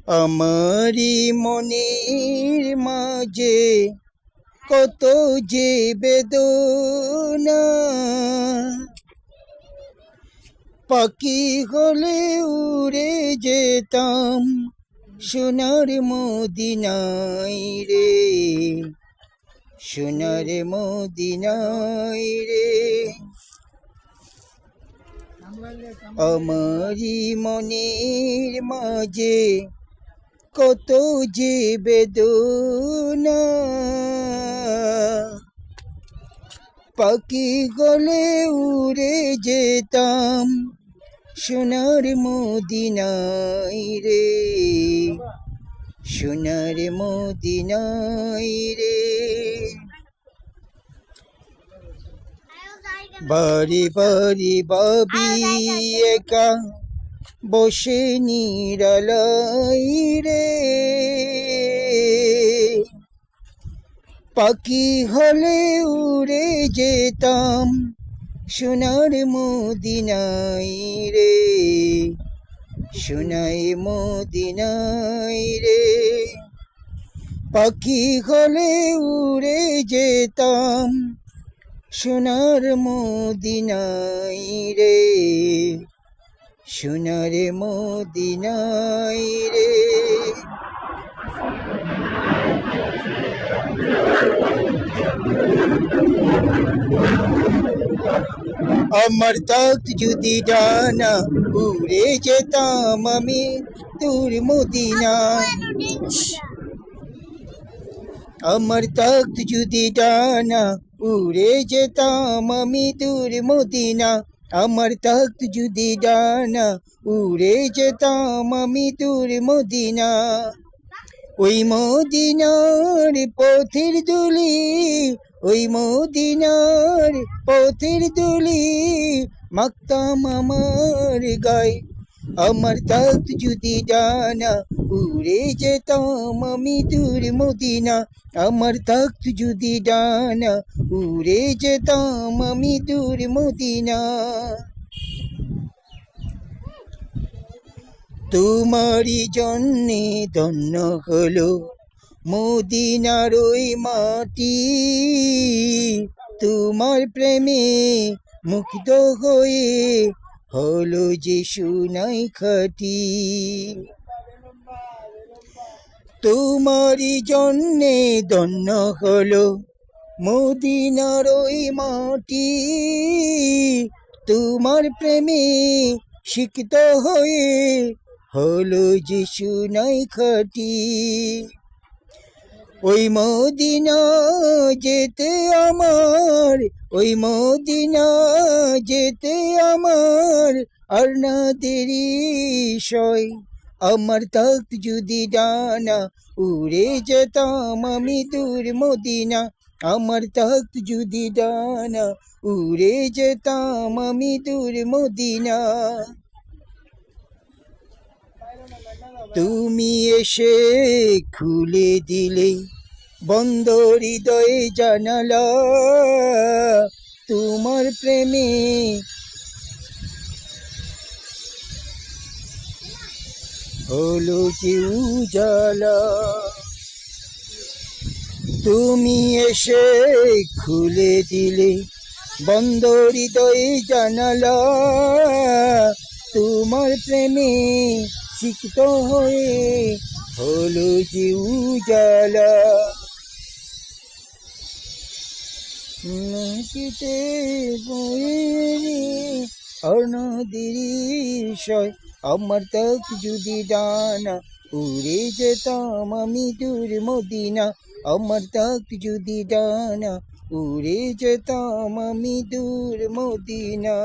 আমারি মনের মাঝে কত যে বেদনা, পাখি হলে উড়ে যেতাম সোনার মদিনায় রে, সোনার মদিনায় রে। আমারি মনের মাঝে কত যে বেদনা, পাখি গলে উড়ে যেতাম সোনার মদিনায় রে, সোনার মদিনায় রে। বাড়ি বাড়ি ভাবি একা বসে নিরালাই রে, পাখি হলে উড়ে যেতাম সোনার মদিনায় রে, সোনার মদিনায় রে। পাখি হলে উড়ে যেতাম সোনার মদিনায় রে, সোনার মদিনায় রে। আমার তখ্ত যদি ডানা উড়ে যেতাম আমি তোর মদিনা, আমার তখ্ত যদি ডানা উড়ে যেতাম আমি তোর মদিনা, আমার তখ্ত যদি ডানা উড়ে যেতাম আমি তোর মদিনা। ওই মদিনার পথের দুলি, ওই মদিনার পথের দুলি মাখতাম আমার গায়ে, আমার তখ্ত যদি ডানা উড়ে যেতাম আমি তোর মদিনা, আমার তখ্ত যদি ডানা উড়ে যেতাম আমি তোর মদিনা। তোমারই জন্যে ধন্য হলো মদিনার ওই মাটি, তোমার প্রেমে মুগ্ধ হয়ে হলো যে সোনাই খাঁটি। তোমারই জন্যে ধন্য হলো মদিনার ওই মাটি, তোমার প্রেমে সিক্ত হয়ে হলো যে সোনাই খাঁটি। ওই মদিনা যেতে আমার, ওই মদিনা যেতে আমার আর না দেরি সয়, আমার তখ্ত যদি ডানা উড়ে যেতাম আমি তোর মদিনা, আমার তখ্ত যদি ডানা উড়ে যেতাম আমি তোর মদিনা। তুমি এসে খুলে দিলে বন্ধ হৃদয়ে জানালা, তোমার প্রেমে হলো যে উজালা। তুমি এসে খুলে দিলে বন্ধ হৃদয়ে জানালা, তোমার প্রেমে সিক্ত হয়ে হলো যে উজালা। নদীতে আর নদীর সয়, আমার তখ্ত যদি ডানা উড়ে যেতাম আমি তোর মদিনা, আমার তখ্ত যদি ডানা উড়ে যেতাম আমি তোর মদিনা।